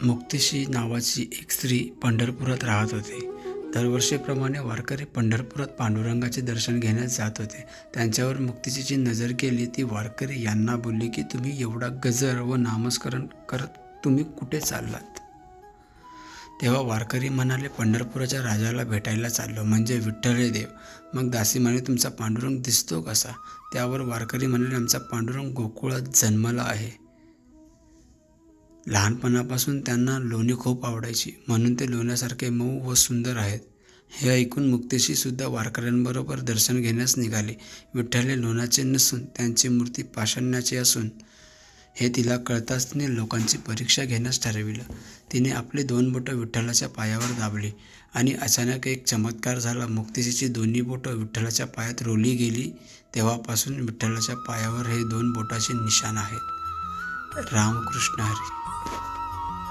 मुक्तिशी नावाची एक स्त्री पंढरपुरात राहत होती. दरवर्षीप्रमाणे वारकरी पंढरपुरात पांडुरंगाचे दर्शन घेण्यास जात होते. त्यांच्यावर मुक्तिशीची नजर गेली. ती वारकरी यांना बोलली की तुम्ही एवढा गजर व नामस्मरण करत तुम्ही कुठे चाललात? तेव्हा वारकरी म्हणाले, पंढरपुराच्या राजाला भेटायला चाललो, म्हणजे विठ्ठल हे देव. मग दासी म्हणे, तुमचा पांडुरंग दिसतो कसा? त्यावर वारकरी म्हणाले, आमचा पांडुरंग गोकुळात जन्मला आहे. लहानपणापासून त्यांना लोणी खूप आवडायची, म्हणून ते लोण्यासारखे मऊ व सुंदर आहेत. हे ऐकून मुक्तिशी सुद्धा वारकऱ्यांबरोबर दर्शन घेण्यास निघाली. विठ्ठल हे लोण्याचे नसून त्यांची मूर्ती पाषाण्याची असून हे तिला कळताच तिने लोकांची परीक्षा घेण्यास ठरविलं. तिने आपली 2 बोटं विठ्ठलाच्या पायावर दाबली आणि अचानक एक चमत्कार झाला. मुक्तिशीची दोन्ही बोटं विठ्ठलाच्या पायात रोवली गेली. तेव्हापासून विठ्ठलाच्या पायावर हे 2 बोटाचे निशाण आहेत. रामकृष्ण हरी.